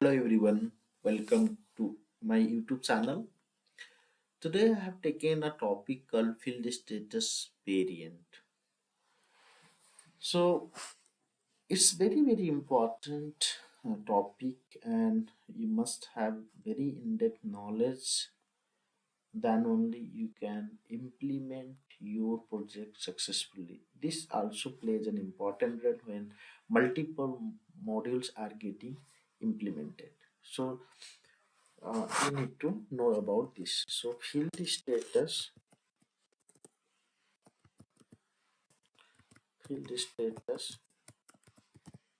Hello everyone, welcome to my YouTube channel. Today I have taken a topic called field status variant. So it's very important topic, and you must have very in-depth knowledge, then only you can implement your project successfully. This also plays an important role when multiple modules are getting implemented. So you need to know about this. So field status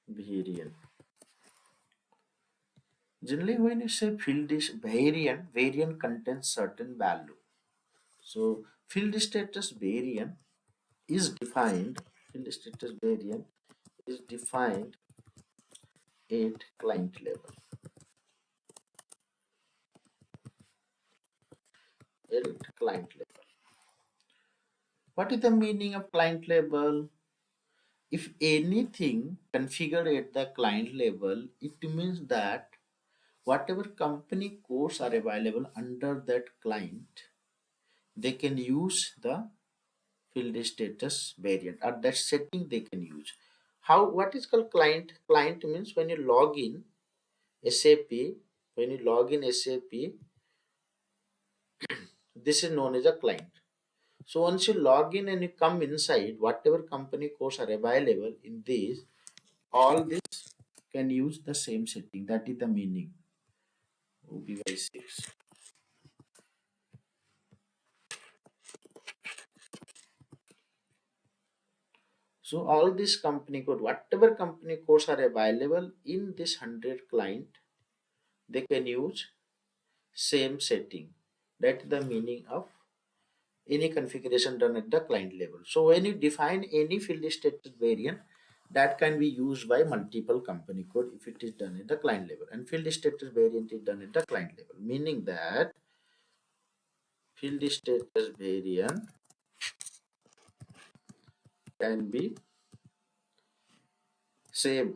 variant. Generally, when you say field is variant contains certain value. So field status variant is defined. Field status variant is defined at client level. At client level. What is the meaning of client level? If anything configured at the client level, it means that whatever company codes are available under that client, they can use the field status variant, or that setting they can use. How, what is called client? Client means when you log in SAP, when you log in SAP, this is known as a client. So once you log in and you come inside, whatever company codes are available in this, all this can use the same setting. That is the meaning. OBY6. So all this company code, whatever company codes are available in this 100 client, they can use same setting. That's the meaning of any configuration done at the client level. So when you define any field status variant, that can be used by multiple company code if it is done at the client level. And field status variant is done at the client level, meaning that field status variant can be same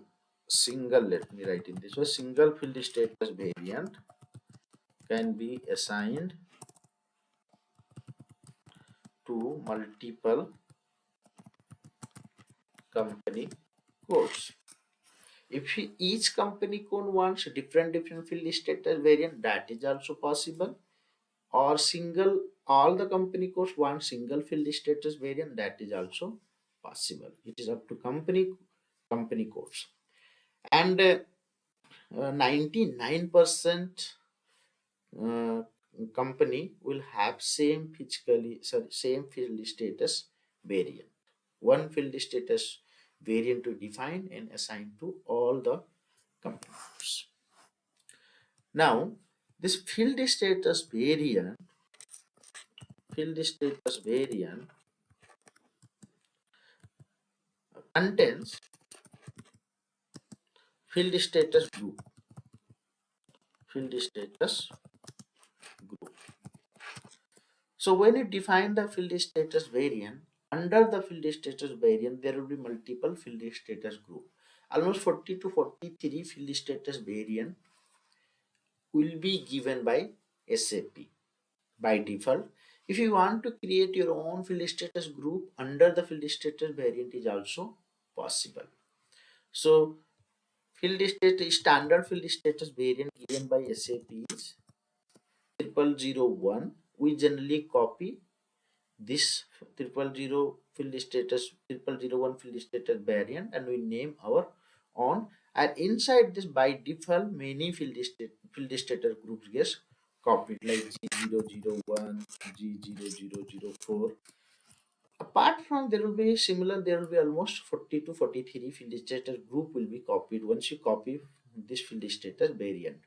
single, let me write in this way, single field status variant can be assigned to multiple company codes. If each company code wants different field status variant, that is also possible. Or single, all the company codes want single field status variant, that is also possible. It is up to company codes. And 99% uh, company will have same field status variant. One field status variant to define and assign to all the companies. Now this field status variant contains field status group. Field status group. So when you define the field status variant, under the field status variant, there will be multiple field status group. Almost 40 to 43 field status variant will be given by SAP by default. If you want to create your own field status group under the field status variant is also possible. So standard field status variant given by SAP is 0001. We generally copy this 0001 field status variant and we name our own, and inside this by default many field status groups get copied like G001, G0004. Apart from, there will be similar, there will be almost 40 to 43 field status group will be copied once you copy this field status variant.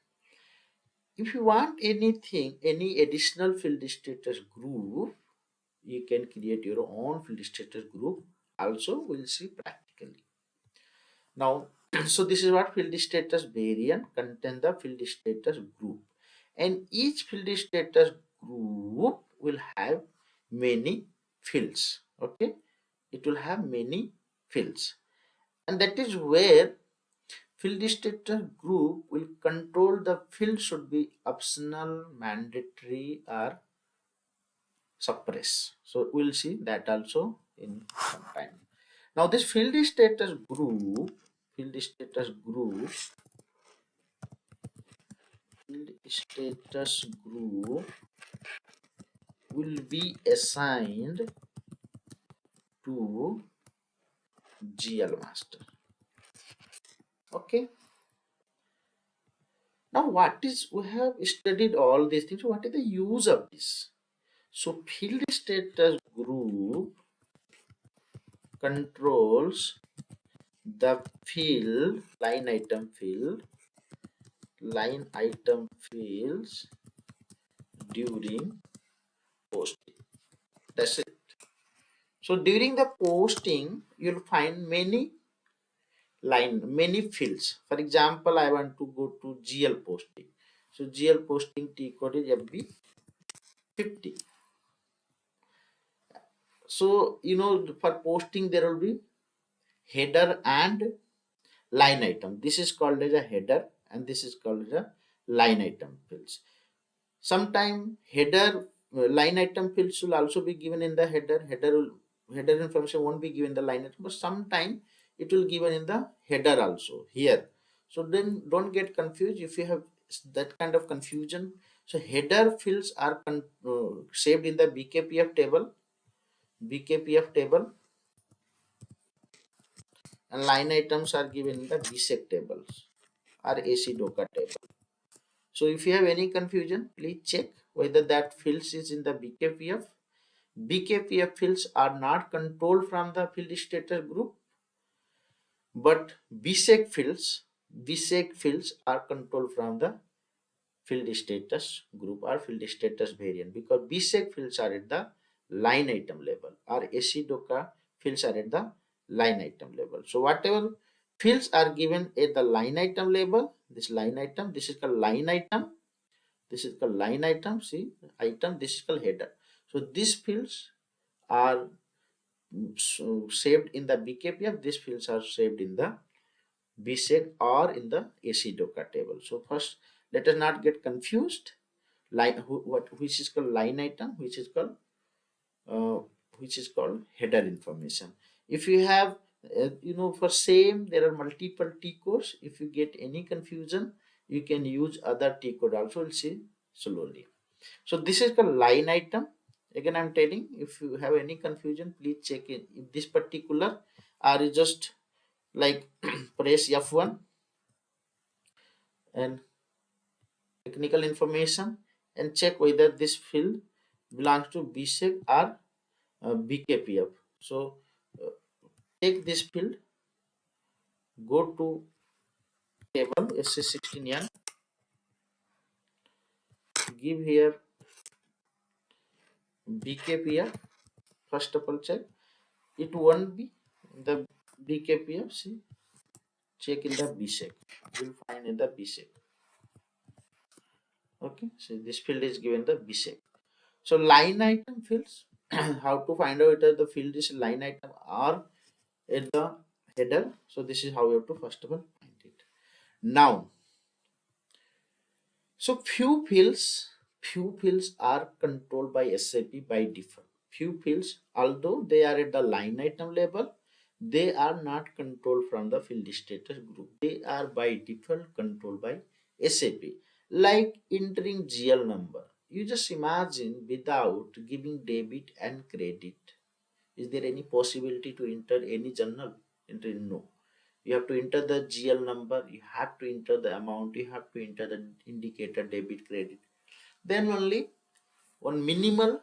If you want anything, any additional field status group, you can create your own field status group. Also, we'll see practically. Now, so this is what field status variant contain the field status group, and each field status group will have many fields. Okay, it will have many fields, and that is where field status group will control the field should be optional, mandatory, or suppress. So we'll see that also in some time. Now this field status group, field status group will be assigned to GL master. Okay. Now what is, we have studied all these things. What is the use of this? So field status group controls the field, line item fields during posting. That's it. So during the posting, you'll find many fields. For example, I want to go to GL posting. So GL posting T code is FB50. So for posting there will be header and line item. This is called as a header and this is called as a line item fields. Sometime header line item fields will also be given in the header information won't be given in the line item, but sometime it will given in the header also here. So then don't get confused if you have that kind of confusion. So header fields are saved in the BKPF table, and line items are given in the BSEC tables or AC doka table. So if you have any confusion, please check whether that fields is in the BKPF. BKPF fields are not controlled from the field status group, but BSEC fields are controlled from the field status group or field status variant, because BSEC fields are at the line item level or AC doka fields are at the line item level. So whatever fields are given at the line item level, this line item, this is called line item, this is called line item, see item, this is called header. So these fields are saved in the BKPF, these fields are saved in the BSEC or in the AC doka table. So first let us not get confused. Which is called line item, uh, which is called header information. If you have for same there are multiple T codes. If you get any confusion, you can use other T code also. We'll see slowly. So this is called line item. Again I'm telling, if you have any confusion, please check in if this particular, or you just like press F1 and technical information and check whether this field belongs to BSEC or BKPF. So take this field, go to table SC16N, give here BKPF. First of all check, it won't be in the BKPF, see, check in the BSEC, you will find in the BSEC. Okay, so this field is given the BSEC. So line item fields, how to find out whether the field is line item or at the header. So this is how you have to first of all find it. Now, so few fields are controlled by SAP by default. Few fields, although they are at the line item level, they are not controlled from the field status group. They are by default controlled by SAP. Like entering GL number. You just imagine without giving debit and credit. Is there any possibility to enter any journal entry? No. You have to enter the GL number, you have to enter the amount, you have to enter the indicator debit credit. Then only one minimal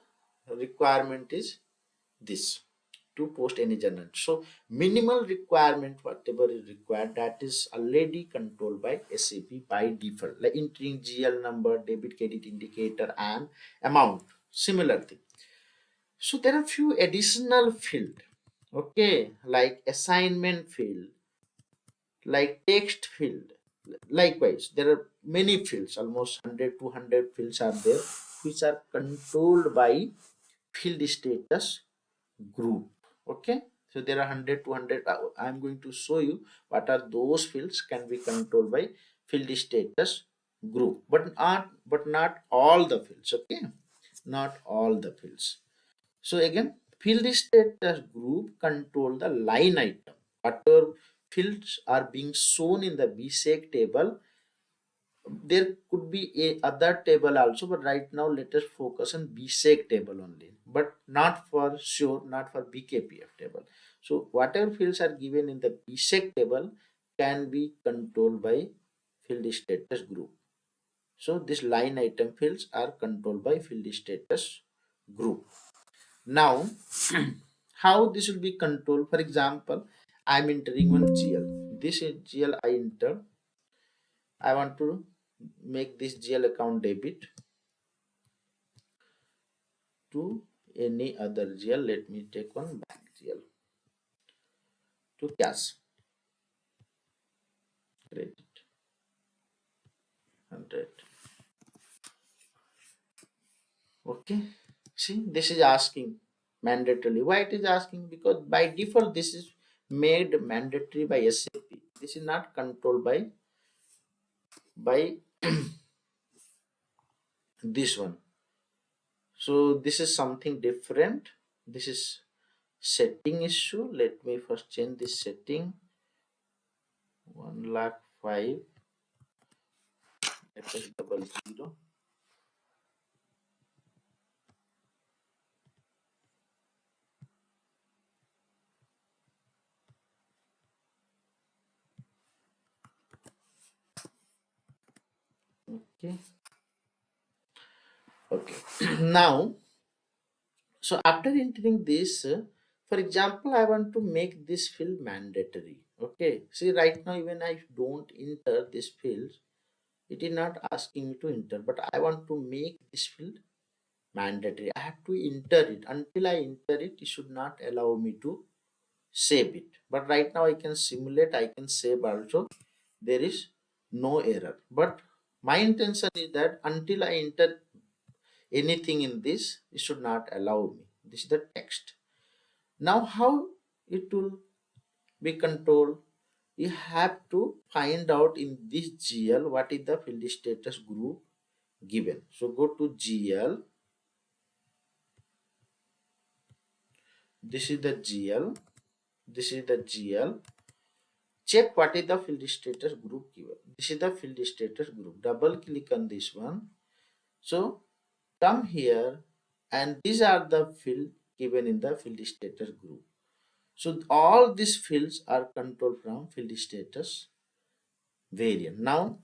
requirement is this to post any journal. So minimal requirement, whatever is required, that is already controlled by SAP by default, like entering GL number, debit credit indicator and amount, similar thing. So there are few additional field, okay, like assignment field, like text field. Likewise, there are many fields, almost 100 200 fields are there, which are controlled by field status group. Okay, So there are 100, 200. I'm going to show you what are those fields can be controlled by field status group, but not all the fields. Okay, not all the fields. So again, field status group control the line item. Whatever fields are being shown in the BSEC table, there could be a other table also, but right now let us focus on BSEC table only, but not for sure, not for BKPF table. So whatever fields are given in the BSEC table can be controlled by field status group. So this line item fields are controlled by field status group. Now, how this will be controlled? For example, I'm entering one GL. This is GL I enter. I want to make this GL account debit to any other GL. Let me take one bank GL to cash credit 100. Okay. See, this is asking mandatorily. Why it is asking? Because by default this is made mandatory by SAP. This is not controlled by this one. So this is something different. This is setting issue. Let me first change this setting. 1,05,000 FS double zero. Okay. Okay. Now, so after entering this, for example, I want to make this field mandatory. Okay. See, right now, even I don't enter this field, it is not asking me to enter, but I want to make this field mandatory. I have to enter it. Until I enter it, it should not allow me to save it. But right now I can simulate, I can save also. There is no error. But my intention is that until I enter anything in this, it should not allow me. This is the text. Now how it will be controlled? You have to find out in this GL what is the field status group given. So go to GL. This is the GL. This is the GL. Check what is the field status group given. This is the field status group. Double click on this one. So come here, and these are the field given in the field status group. So all these fields are controlled from field status variant. Now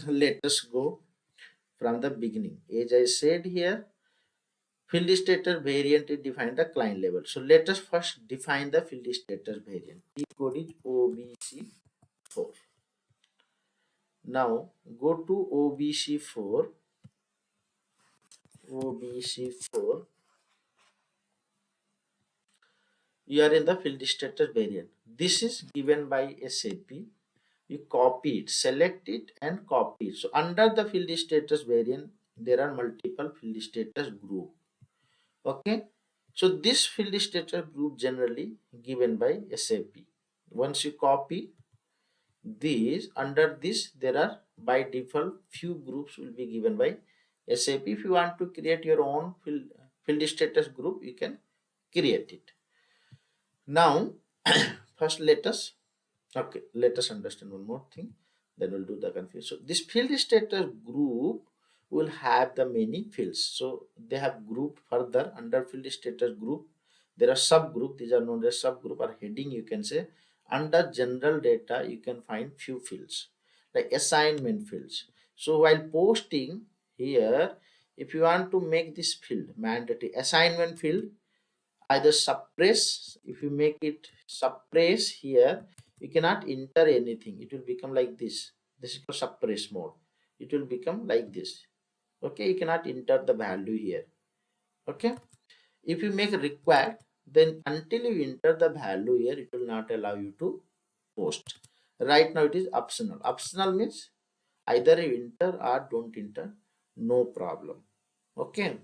let us go from the beginning. As I said here, field status variant is defined at client level. So let us first define the field status variant. The code is OBC4. Now go to OBC4. OBC4. You are in the field status variant. This is given by SAP. You copy it, select it, and copy it. So under the field status variant, there are multiple field status group. Okay. So this field status group generally given by SAP. Once you copy these, under this there are by default few groups will be given by SAP. If you want to create your own field status group, you can create it. Now, first let us understand one more thing, then we'll do the confusion. So this field status group will have the many fields. So they have grouped further under field status group. There are subgroup. These are known as subgroup or heading. You can say under general data you can find few fields like assignment fields. So while posting here, if you want to make this field mandatory assignment field, either suppress. If you make it suppress here, you cannot enter anything. It will become like this is called suppress mode. It will become like this. Okay, you cannot enter the value here. Okay, if you make required, then until you enter the value here, it will not allow you to post. Right now it is optional. Optional means either you enter or don't enter, no problem. Okay,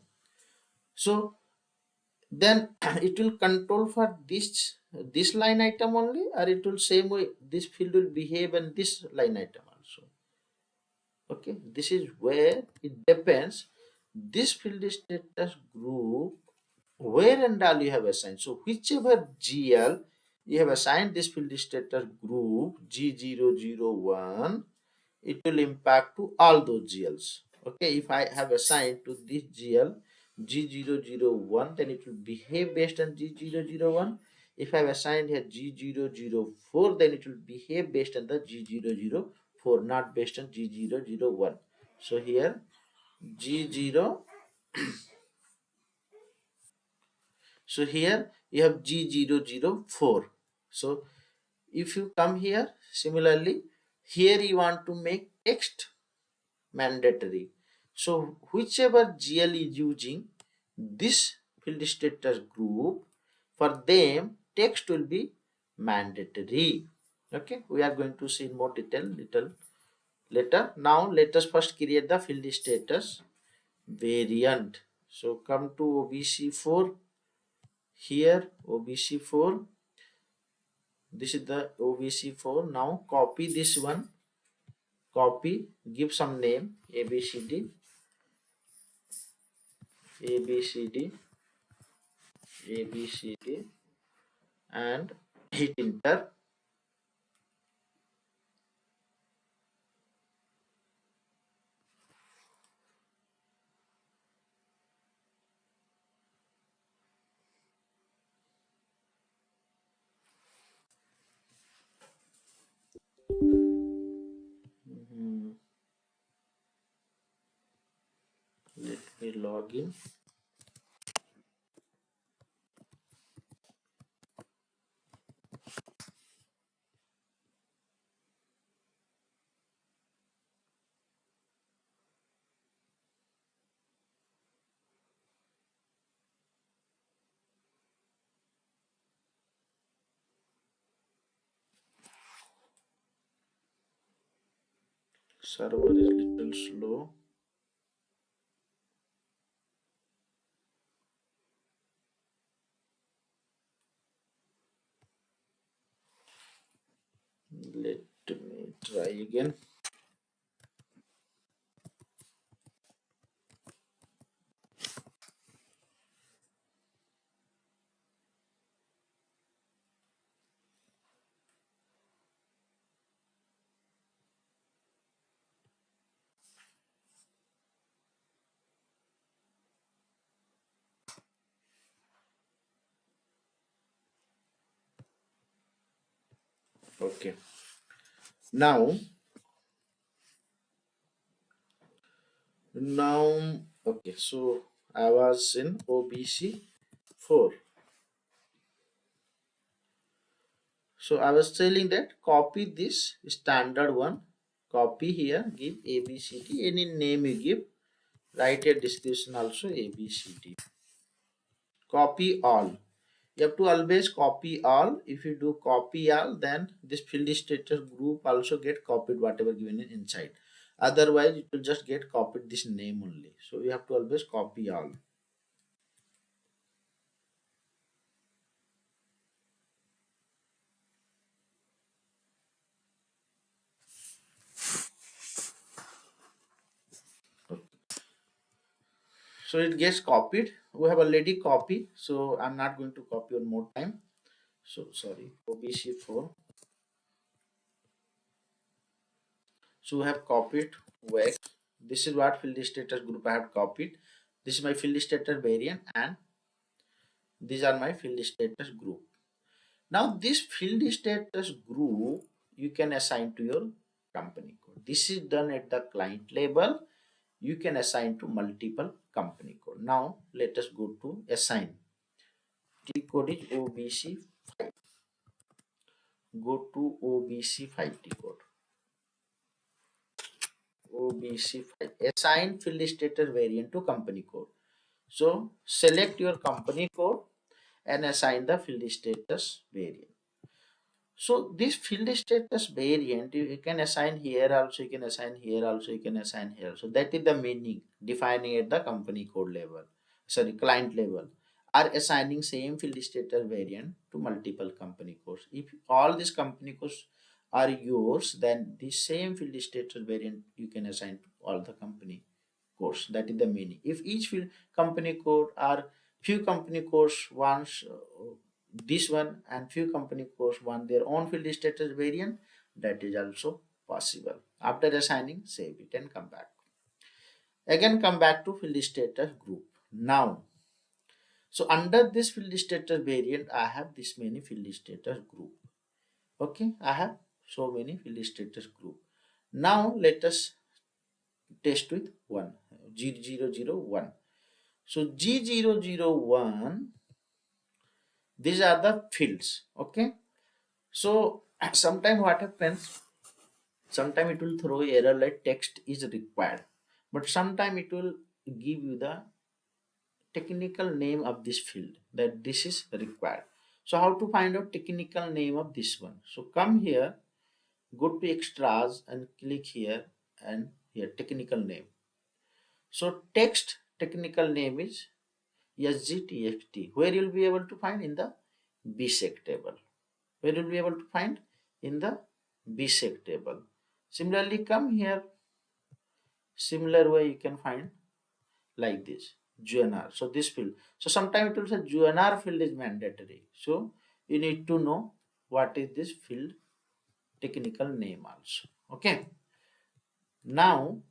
so then it will control for this line item only, or it will same way this field will behave and this line item also. Okay, this is where it depends. This field status group, where and all you have assigned. So whichever GL you have assigned this field status group G001, it will impact to all those GLs. Okay, if I have assigned to this GL G001, then it will behave based on G001. If I have assigned here G004, then it will behave based on the G004, not based on G001. So here G0, so here you have G004. So if you come here, similarly, here you want to make text mandatory. So whichever GL is using this field status group, for them text will be mandatory. Okay, we are going to see in more detail little later. Now let us first create the field status variant. So come to OBC4, here OBC4, this is the OBC4. Now copy this one, copy, give some name ABCD, ABCD, ABCD, and hit enter. Mhm. Let me log in. Server is little slow. Let me try again. Okay. Now, okay. So I was in OBC4. So I was telling that copy this standard one, copy here, give ABCD, any name you give, write a description also ABCD. Copy all. You have to always copy all. If you do copy all, then this field status group also get copied whatever given in inside. Otherwise, it will just get copied this name only. So you have to always copy all. So it gets copied. We have already copied. So I'm not going to copy one more time. So sorry, OBC4. So we have copied WEX. This is what field status group I have copied. This is my field status variant, and these are my field status group. Now this field status group you can assign to your company code. This is done at the client level. You can assign to multiple company code. Now let us go to assign. T code is OBC5. Go to OBC5 T code. OBC5. Assign field status variant to company code. So select your company code and assign the field status variant. So this field status variant you can assign here also, you can assign here also, you can assign here. So that is the meaning defining at the company code level, sorry, client level. are assigning same field status variant to multiple company codes. If all these company codes are yours, then the same field status variant you can assign to all the company codes. That is the meaning. If each field company code are few company codes wants this one and few company codes want their own field status variant, that is also possible. After assigning, save it and come back. Again, come back to field status group. Now, so under this field status variant, I have this many field status group. Okay, I have so many field status group. Now let us test with one G001. So G001, these are the fields. Okay, so sometime what happens? Sometime it will throw error like text is required, but sometime it will give you the technical name of this field that this is required. So how to find out technical name of this one? So come here, go to extras and click here and here technical name. So text technical name is SGTXT, where you'll be able to find in the BSEC table. Where you'll be able to find in the BSEC table. Similarly, come here. Similar way you can find like this GNR. So this field. So sometimes it will say GNR field is mandatory. So you need to know what is this field technical name also. Okay. Now,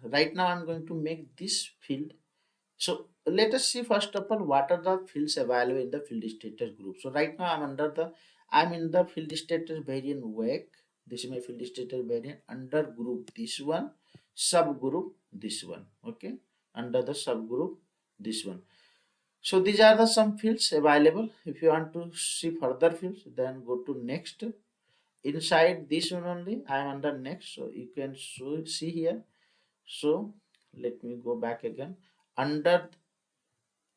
right now I'm going to make this field. So let us see first of all what are the fields available in the field status group. So right now I'm in the field status variant WEC. This is my field status variant under group this one, subgroup this one. Okay, under the subgroup this one. So these are the some fields available. If you want to see further fields, then go to next. Inside this one only, I am under next. So you can see here. So let me go back again. Under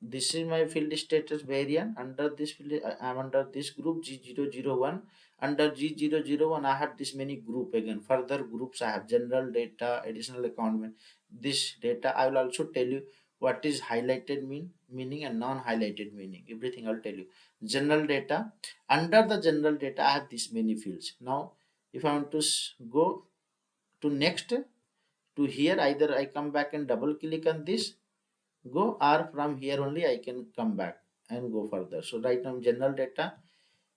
this is my field status variant. Under this field, I am under this group G001. Under G001, I have this many group again. Further groups I have general data, additional account. This data I will also tell you what is highlighted meaning and non-highlighted meaning. Everything I'll tell you. General data. Under the general data, I have this many fields. Now, if I want to go to next to here, either I come back and double click on this go, or from here only I can come back and go further. So right now general data,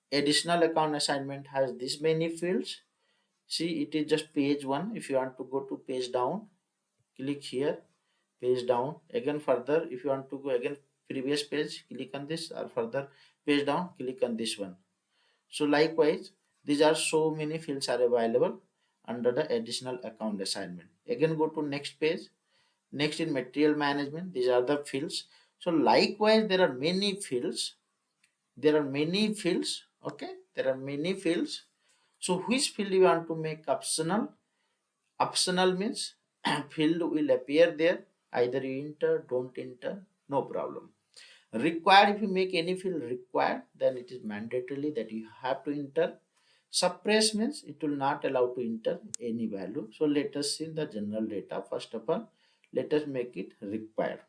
additional account assignment has this many fields. See, it is just page one. If you want to go to page down, click here, page down. Again further, if you want to go again previous page, click on this, or further page down, click on this one. So likewise, these are so many fields are available under the additional account assignment. Again go to next page. Next in material management, these are the fields. So likewise, there are many fields. There are many fields. Okay, there are many fields. So which field you want to make optional? Optional means field will appear there. Either you enter, don't enter, no problem. Required, if you make any field required, then it is mandatorily that you have to enter. Suppress means it will not allow to enter any value. So let us see the general data. First of all, let us make it required.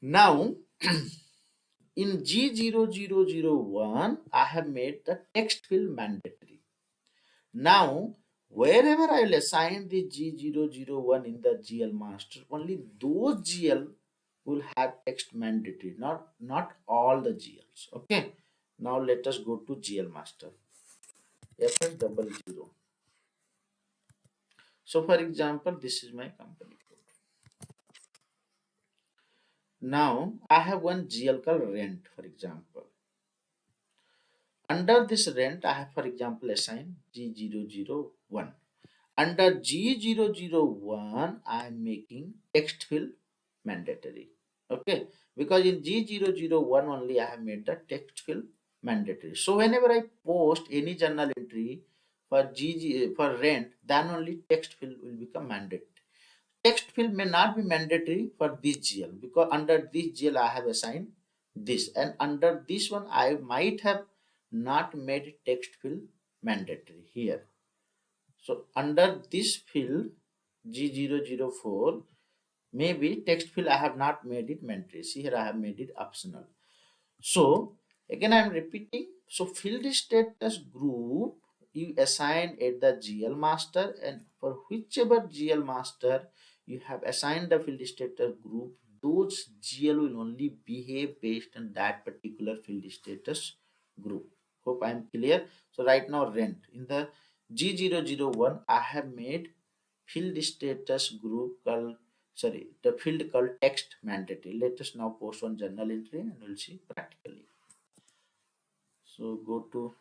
Now, in G0001, I have made the text field mandatory. Now, wherever I will assign the G001 in the GL master, only those GL will have text mandatory, not all the GLs. Okay. Now let us go to GL master. FS00. So for example, this is my company code. Now I have one GL called rent, for example. Under this rent, I have, for example, assigned G001. Under G001, I am making text field mandatory. Okay, because in G001 only I have made the text field mandatory. So whenever I post any journal entry for for rent, then only text field will become mandatory. Text field may not be mandatory for this GL because under this GL I have assigned this, and under this one I might have not made text field mandatory here. So under this field G004, Maybe text field I have not made it mandatory. See here I have made it optional. So again I'm repeating. So field status group you assign at the GL master, and for whichever GL master you have assigned the field status group, those GL will only behave based on that particular field status group. Hope I am clear. So right now rent in the G001 I have made field status group called, sorry, the field called text mandatory. Let us now post one journal entry and we'll see practically. So go to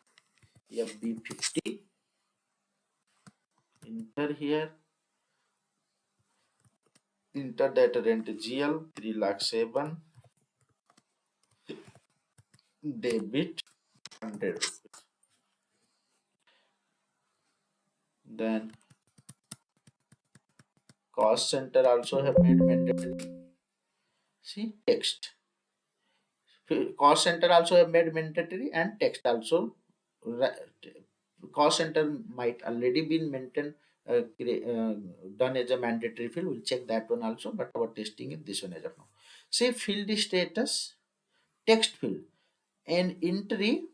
FB50, enter here, enter that rent GL 3,07,000, debit 100 rupees. Then cost center also have made mandatory. See text. Cost center also have made mandatory, and text also. Cost center might already been maintained, done as a mandatory field. We'll check that one also, but our testing is this one as of now. Say field status text field, an entry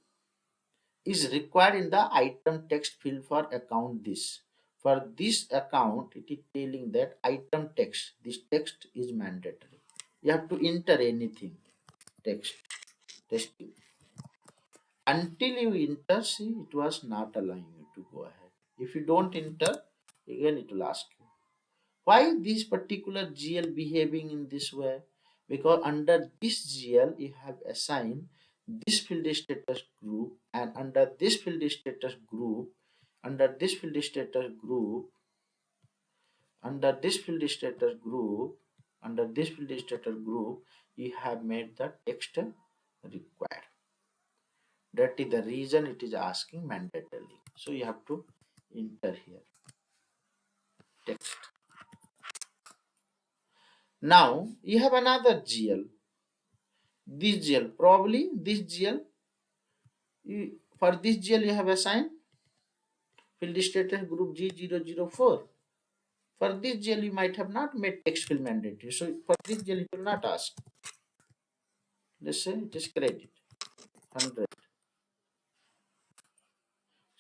is required in the item text field for account this. For this account, it is telling that item text, this text is mandatory. You have to enter anything text testing. Until you enter, see, it was not allowing you to go ahead. If you don't enter, again it will ask you why this particular GL behaving in this way. Because under this GL you have assigned this field status group, and under this field status group, under this field status group, under this field status group, under this field status group, you have made the text required. That is the reason it is asking mandatorily. So you have to enter here text. Now you have another GL. This GL, probably this GL, for this GL you have assigned field status group G004. For this GL you might have not made text field mandatory. So for this GL it will not ask. Let's say it is credit 100.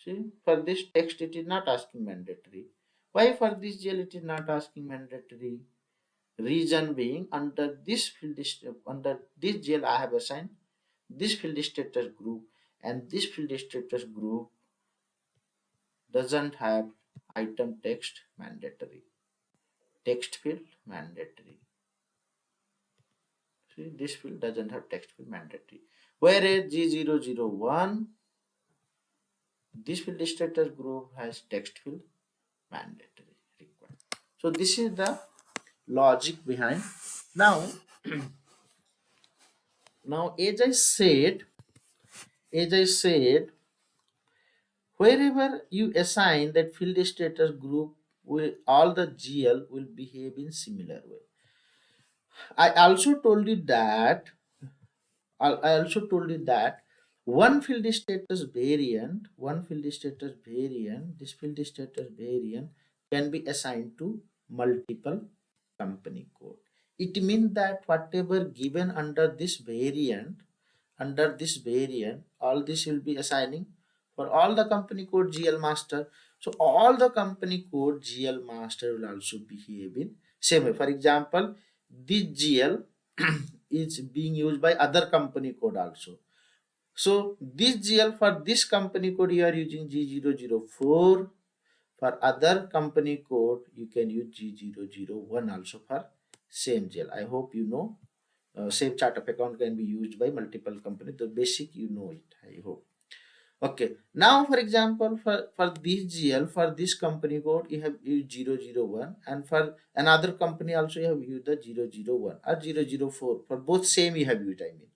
See, for this text it is not asking mandatory. Why for this GL it is not asking mandatory? Reason being, under this field under this GL I have assigned this field status group, and this field status group doesn't have item text mandatory. Text field mandatory. See, this field doesn't have text field mandatory. Whereas G001, this field status group has text field mandatory required. So this is the logic behind. Now, now as I said, wherever you assign that field status group, will all the GL will behave in similar way. I also told you that I also told you that one field status variant, this field status variant can be assigned to multiple company code. It means that whatever given under this variant, all this will be assigning for all the company code GL master. So all the company code GL master will also behave in same way. For example, this GL is being used by other company code also. So this GL for this company code you are using G004. For other company code you can use G001 also for same GL. I hope you know same chart of account can be used by multiple companies. The basic you know it, I hope. Okay, now for example, for this GL, for this company code you have used 001, and for another company also you have used the 001 or 004. For both same you have used, I mean.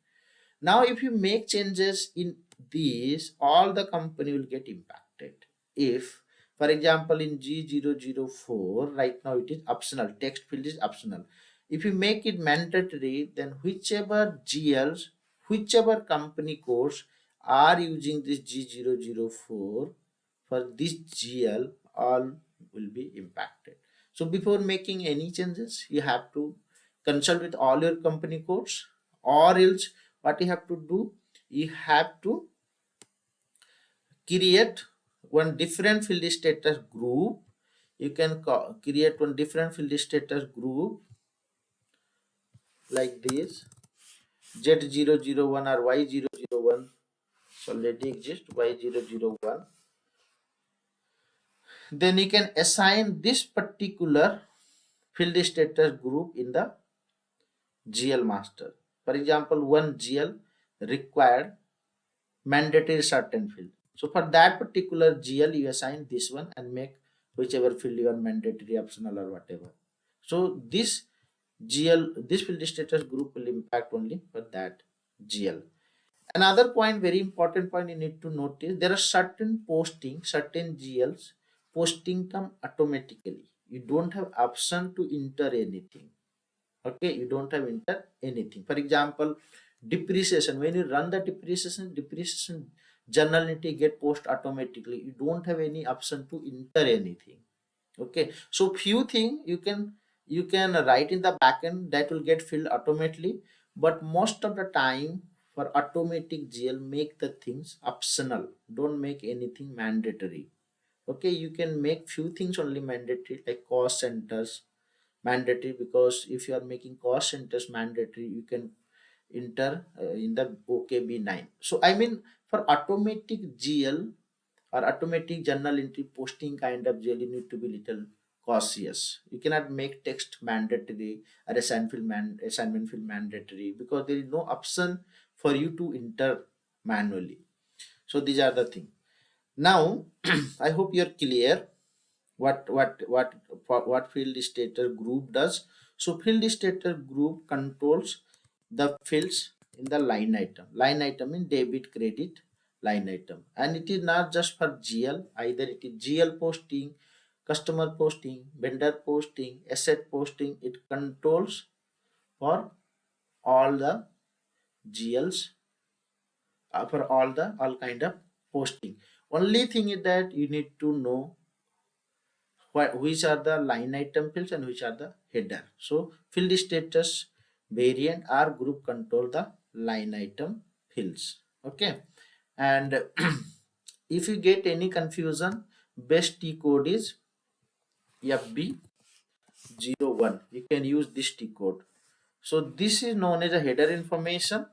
Now if you make changes in these, all the company will get impacted. If for example in G004, right now it is optional, text field is optional. If you make it mandatory, then whichever GLs, whichever company codes are using this G004, for this GL all will be impacted. So before making any changes, you have to consult with all your company codes, or else what you have to do, you have to create one different field status group. You can create one different field status group like this, Z001 or Y001. So already exist Y001. Then you can assign this particular field status group in the GL master. For example, one GL required mandatory certain field. So for that particular GL, you assign this one and make whichever field you are mandatory, optional, or whatever. So this GL, this field status group will impact only for that GL. Another point, very important point you need to notice, there are certain posting, certain GLs posting come automatically. You don't have option to enter anything. Okay, you don't have enter anything. For example, depreciation, when you run the depreciation journal entry get post automatically. You don't have any option to enter anything. Okay, so few thing you can write in the backend that will get filled automatically, but most of the time for automatic GL, make the things optional, don't make anything mandatory. Okay, you can make few things only mandatory, like cost centers mandatory, because if you are making cost centers mandatory, you can enter in the OKB9. So I mean, for automatic GL or automatic journal entry posting kind of GL, you need to be little cautious. You cannot make text mandatory or assignment field mandatory, because there is no option for you to enter manually. So these are the things. Now I hope you're clear what field status group does. So field status group controls the fields in the line item in debit credit line item, and it is not just for GL, either it is GL posting, customer posting, vendor posting, asset posting. It controls for all the GLs, for all kind of posting. Only thing is that you need to know which are the line item fields and which are the header. So field status variant or group control the line item fields. Okay, and if you get any confusion, best T code is FB01. You can use this T code. So this is known as a header information.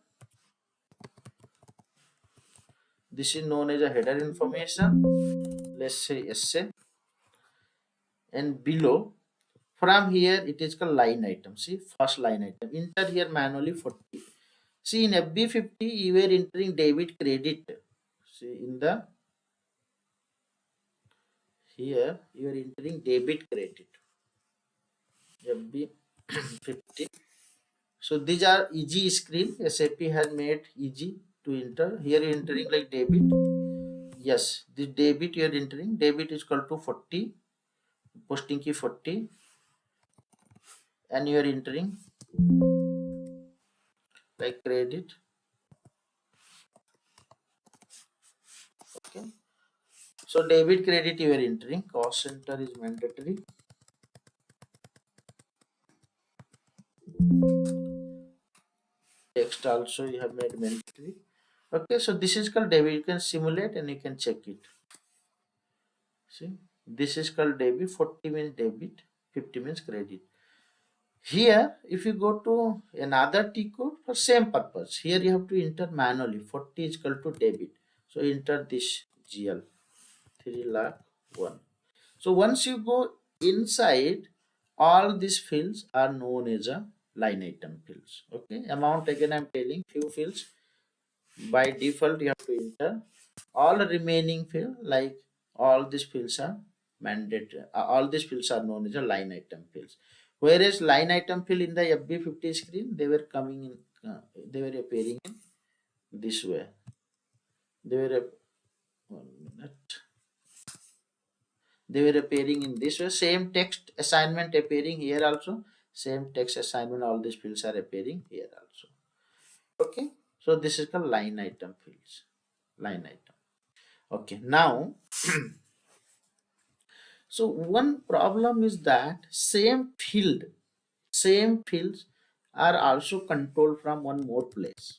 This is known as a header information. Let's say essay, and below, from here it is called line item. See, first line item. Enter here manually 40. See, in FB50 you were entering debit credit. See, in the here you are entering debit credit. FB50. So these are easy screen. SAP has made easy to enter. Here you are entering like debit. Yes, this debit you are entering. Debit is equal to 40. Posting key 40, and you are entering like credit. Okay. So debit credit you are entering. Cost center is mandatory. Text also you have made mandatory. Okay, so this is called debit. You can simulate and you can check it. See, this is called debit. 40 means debit, 50 means credit. Here, if you go to another T code for same purpose, here you have to enter manually. 40 is equal to debit. So enter this GL 3 lakh 1. So once you go inside, all these fields are known as a line item fields. Okay, amount again I'm telling, few fields by default you have to enter. All remaining field, like all these fields are mandatory. All these fields are known as a line item fields. Whereas line item field in the FB50 screen, they were coming in, they were appearing in this way. They were 1 minute. They were appearing in this way. Same text assignment appearing here also. Same text assignment. All these fields are appearing here also. Okay. So this is called line item fields. Line item. Okay. Now, So one problem is that same fields are also controlled from one more place.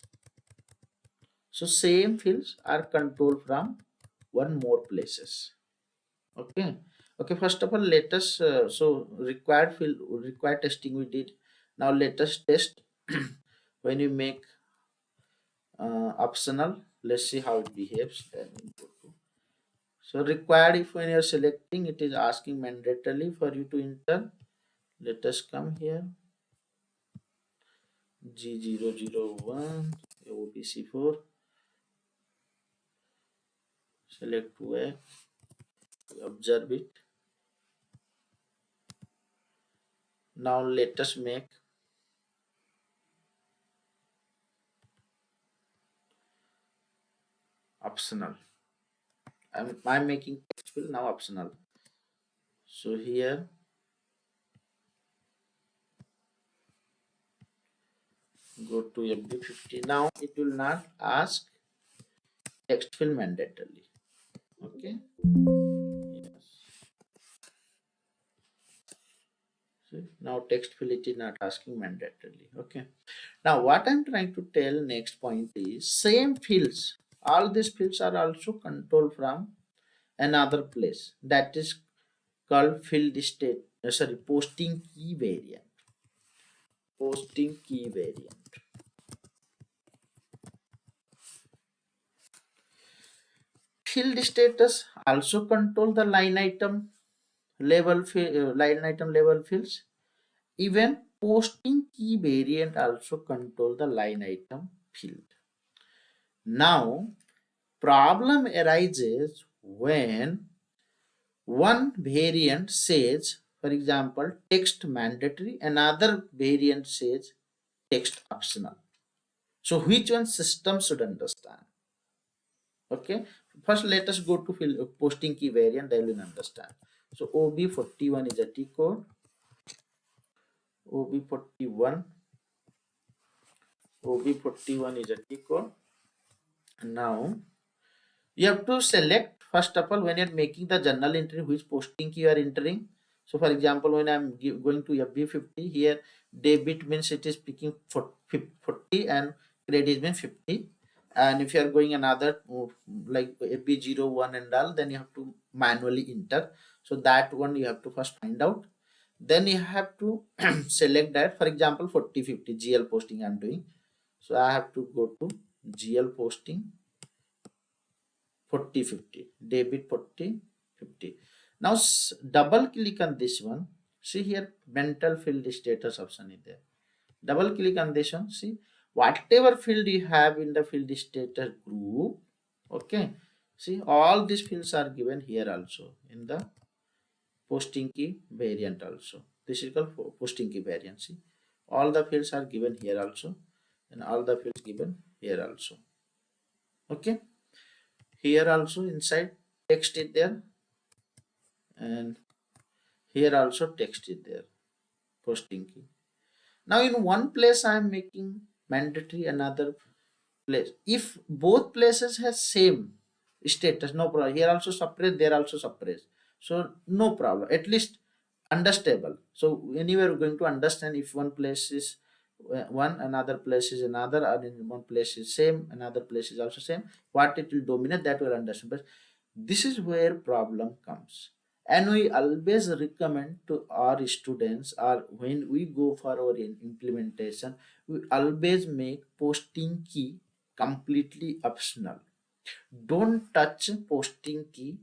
So same fields are controlled from one more places. Okay. Okay, first of all, let us so required field required testing we did. Now let us test when you make optional. Let's see how it behaves. Then we go to, so required, if when you're selecting, it is asking mandatorily for you to enter. Let us come here. G001 OBC4. Select where, observe it. Now let us make optional. I'm making text field now optional. So here go to FB50. Now it will not ask text field mandatorily. Okay. Yes. See, now text field it is not asking mandatorily. Okay. Now what I'm trying to tell next point is same fields. All these fields are also controlled from another place. That is called field state. Sorry, posting key variant. Posting key variant. Field status also control the line item level fields. Even posting key variant also control the line item field. Now problem arises when one variant says, for example, text mandatory, another variant says text optional. So which one system should understand? Okay, first let us go to posting key variant, they will understand. So OB41 is a T code. OB41 OB41 is a T code. Now you have to select first of all when you're making the journal entry which posting key you are entering. So for example, when I'm going to FB50 here, debit means it is picking 40 and credit means 50. And if you are going another like FB01 and all, then you have to manually enter. So that one you have to first find out. Then you have to select that, for example 4050 GL posting I'm doing. So I have to go to GL posting 4050 debit 4050. Now double click on this one. See here, mental field status option is there. Double click on this one. See whatever field you have in the field status group. Okay, see all these fields are given here also in the posting key variant also. This is called posting key variant. See all the fields are given here also, and all the fields given here also. Okay, here also inside text is there, and here also text is there, posting key. Now in one place I am making mandatory, another place. If both places has same status, no problem. Here also suppress, there also suppress, so no problem, at least understandable. So anyway we're going to understand if one place is one, another place is another, or in one place is same, another place is also same, what it will dominate, that will understand. But this is where problem comes, and we always recommend to our students, or when we go for our implementation, we always make posting key completely optional. Don't touch posting key.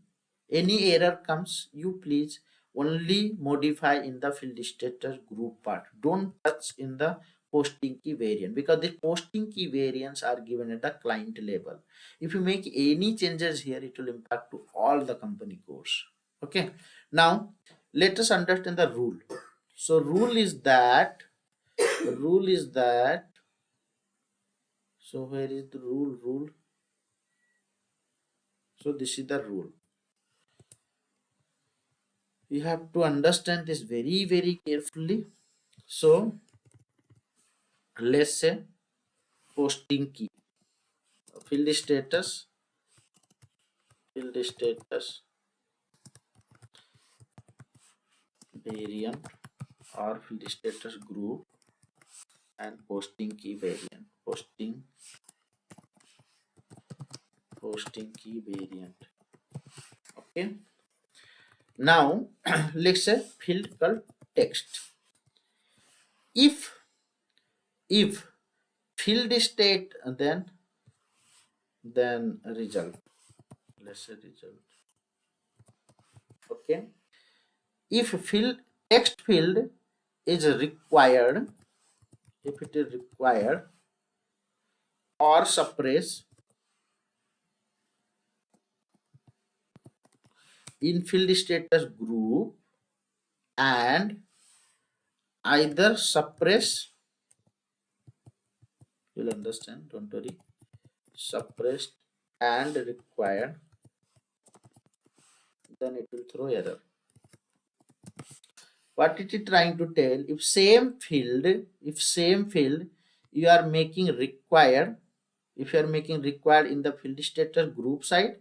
Any error comes, you please only modify in the field status group part. Don't touch in the posting key variant, because the posting key variants are given at the client level. If you make any changes here, it will impact to all the company codes. Okay. Now let us understand the rule. So rule is that, so where is the rule? So this is the rule. You have to understand this very carefully. So let's say posting key, field status variant or field status group and posting key variant. Posting key variant. Okay. Now let's say field called text. If field state, then result. Let's say result. Okay. If field text field is required, if it is required or suppress in field status group and either suppress, you'll understand, don't worry, suppressed and required, then it will throw error. What it is trying to tell, if same field you are making required, if you are making required in the field status group side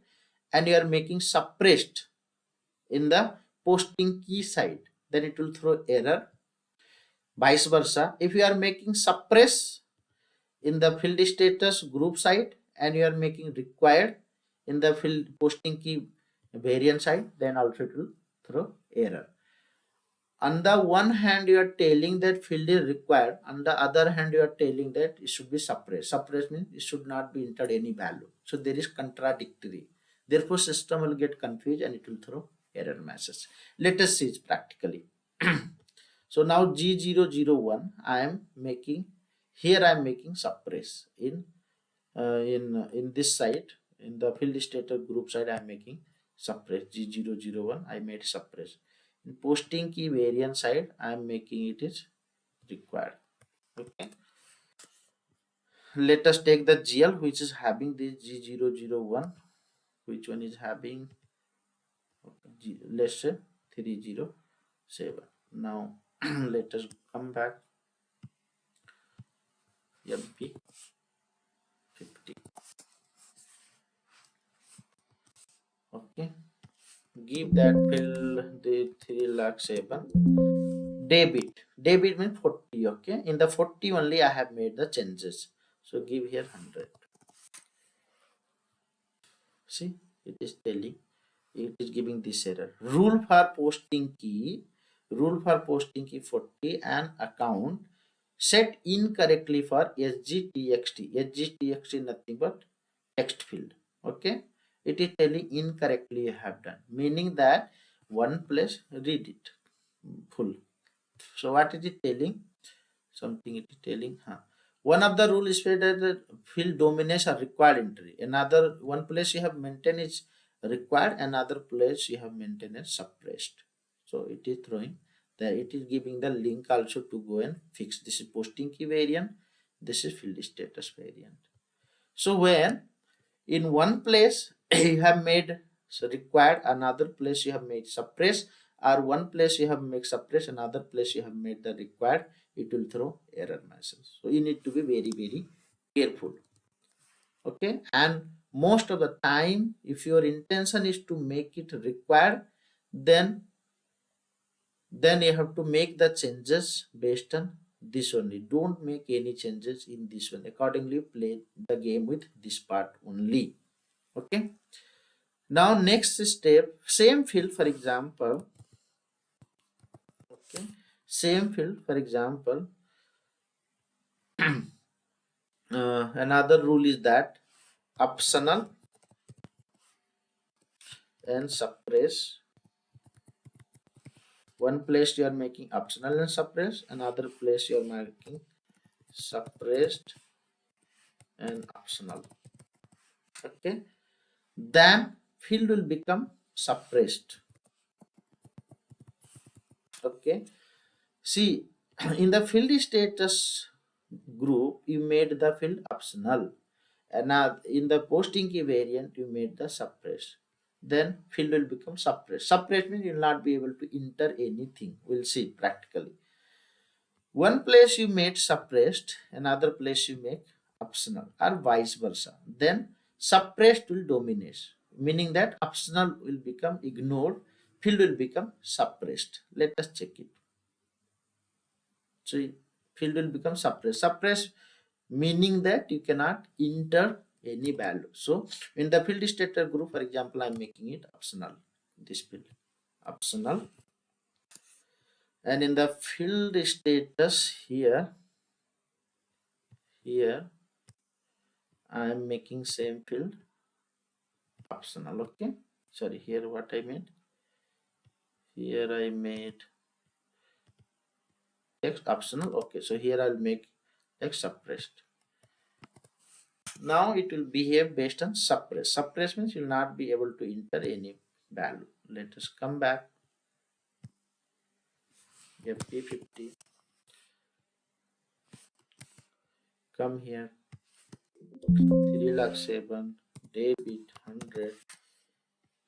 and you are making suppressed in the posting key side, then it will throw error. Vice versa, if you are making suppress in the field status group side and you are making required in the field posting key variant side, then also it will throw error. On the one hand you are telling that field is required, on the other hand you are telling that it should be suppressed means it should not be entered any value, so there is contradictory, therefore system will get confused and it will throw error message. Let us see it practically. So now G001 I am making, here I am making suppress in this side, in the field status group side I am making suppress. G001 I made suppress. In posting key variant side I am making it is required. Okay, let us take the GL which is having this G001, which one is having, okay, let's say 307. Now let us come back, MP 50. Okay, give that fill the 307. Debit means 40. Okay, in the 40 only I have made the changes, so give here 100. See, it is telling, it is giving this error. Rule for posting key 40 and account set incorrectly for SGTXT nothing but text field. Okay, it is telling incorrectly you have done, meaning that one place read it full. So what is it telling? Something it is telling, one of the rule is that the field dominates a required entry, another one place you have maintained is required, another place you have maintained as suppressed. So it is throwing that, it is giving the link also to go and fix. This is posting key variant, this is field status variant. So when in one place you have made required, another place you have made suppress, or one place you have made suppress, another place you have made the required, it will throw error message. So you need to be very careful. Okay, and most of the time if your intention is to make it required, then you have to make the changes based on this only. Don't make any changes in this one, accordingly play the game with this part only. Okay, now next step, same field for example, okay, same field for example, another rule is that optional and suppress. One place you are making optional and suppress, another place you are making suppressed and optional. Okay, then field will become suppressed. Okay, see, in the field status group you made the field optional, and now in the posting key variant you made the suppress, then field will become suppressed. Suppressed means you will not be able to enter anything. We'll see practically. One place you made suppressed, another place you make optional, or vice versa, then suppressed will dominate, meaning that optional will become ignored, field will become suppressed. Let us check it. So field will become suppressed. Suppressed meaning that you cannot enter any value. So in the field status group, for example, I'm making it optional. This field optional, and in the field status here I'm making same field optional. Okay, sorry, here what I made, here I made text optional. Okay, so here I'll make text suppressed. Now it will behave based on suppress. Suppress means you'll not be able to enter any value. Let us come back. FP50. Come here. 3,07,000. Debit 100.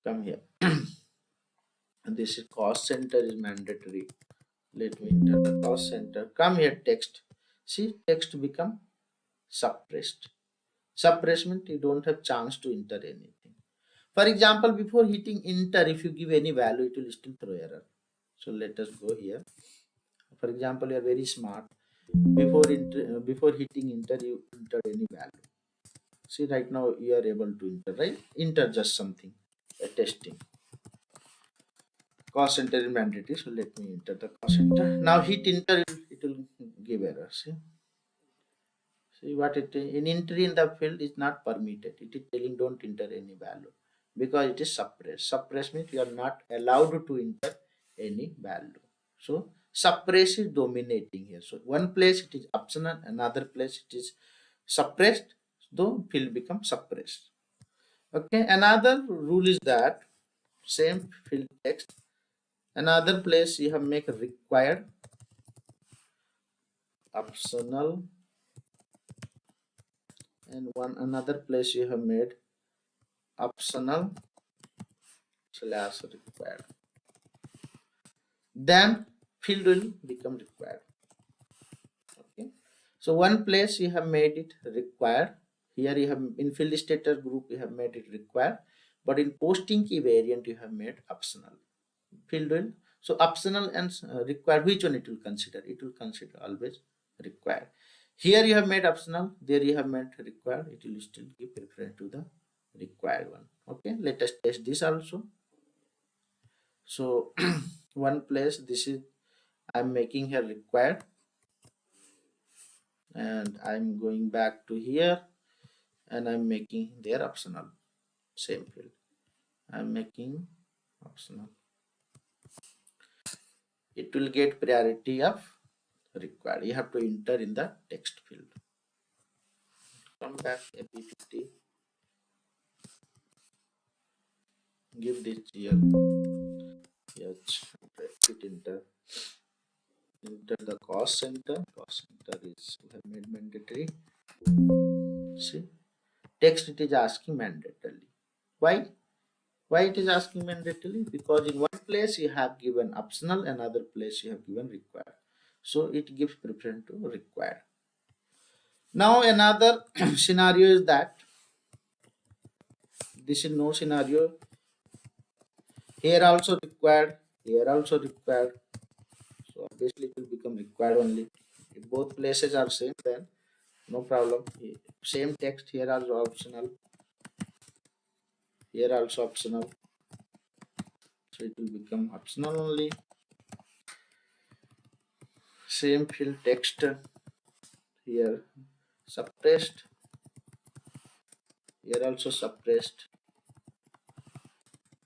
Come here. And this is cost center is mandatory. Let me enter the cost center. Come here, text. See, text become suppressed. Suppressed means you don't have chance to enter anything. For example, before hitting enter, if you give any value, it will still throw error. So let us go here. For example, you are very smart. Before hitting enter, you enter any value. See, right now you are able to enter, right? Enter just something. Testing. Cost center is mandatory. So let me enter the cost center. Now hit enter, it will give error. See what it is. In entry in the field is not permitted. It is telling don't enter any value because it is suppressed. Suppress means you are not allowed to enter any value. So suppress is dominating here. So one place it is optional, another place it is suppressed. The field becomes suppressed. Okay. Another rule is that same field text. Another place you have make required, optional, and one another place you have made optional slash required. Then field will become required. Okay. So one place you have made it required. Here you have in field status group you have made it required, but in posting key variant you have made optional. Field will, so optional and required, which one it will consider? It will consider always required. Here you have made optional, there you have made required, it will still give preference to the required one. Okay, let us test this also. So one place this is I'm making here required, and I'm going back to here and I'm making their optional, same field I'm making optional. It will get priority of required. You have to enter in the text field. Come back AP50. Give this here. Yes, hit enter. Enter the cost center. Cost center is we have made mandatory. See, text it is asking mandatorily. Why? Why it is asking mandatorily? Because in one place you have given optional, another place you have given required. So it gives preference to required. Now another scenario is that this is no scenario. Here also required, here also required. So obviously it will become required only. If both places are same, then no problem. Same text here also optional, here also optional. So it will become optional only. Same field text here suppressed, here also suppressed.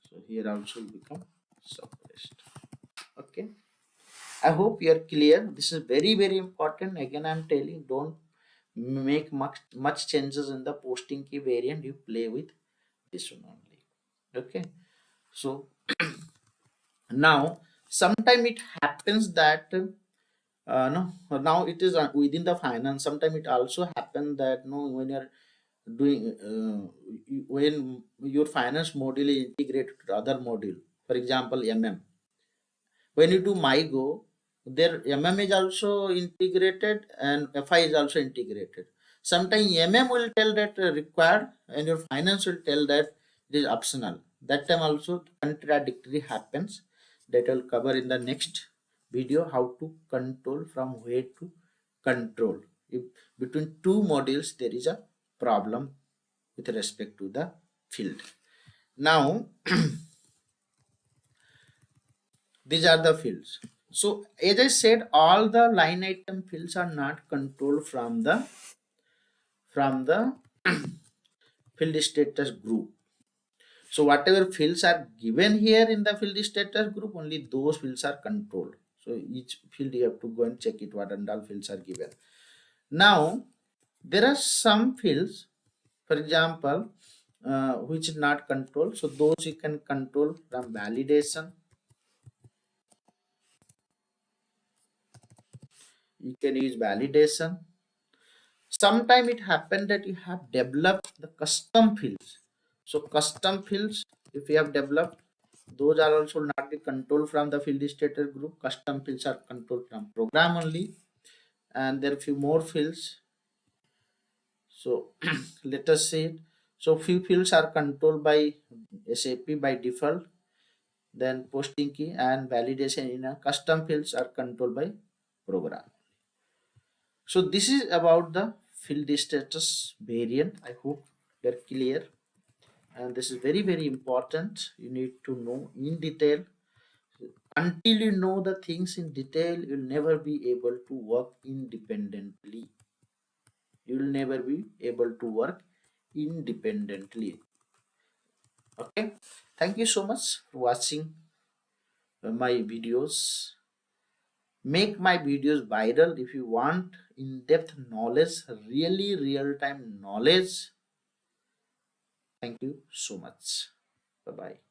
So here also will become suppressed. Okay. I hope you are clear. This is very important. Again, I'm telling don't make much changes in the posting key variant. You play with this one only. Okay. So now sometime it happens that no now it is within the finance. Sometimes it also happens that no when you're doing when your finance module is integrated to other module, for example when you do mygo, their is also integrated and fi is also integrated. Sometimes will tell that required and your finance will tell that it is optional. that time also contradictory happens. That will cover in the next video, how to control, from where to control. If between two modules there is a problem with respect to the field. Now these are the fields. So as I said, all the line item fields are not controlled from the field status group. So whatever fields are given here in the field status group, only those fields are controlled. So each field you have to go and check it, what and all fields are given. Now there are some fields, for example, which is not controlled. So those you can control from validation. You can use validation. Sometime it happened that you have developed the custom fields. So custom fields, if you have developed, those are also not be controlled from the field status group. Custom fields are controlled from program only. And there are few more fields. So let us see it. So few fields are controlled by SAP by default. Then posting key and validation in a custom fields are controlled by program. So this is about the field status variant. I hope they're clear. And this is very, very important. You need to know in detail. Until you know the things in detail, you'll never be able to work independently. You'll never be able to work independently. Okay. Thank you so much for watching my videos. Make my videos viral if you want in-depth knowledge, really real-time knowledge. Thank you so much. Bye bye.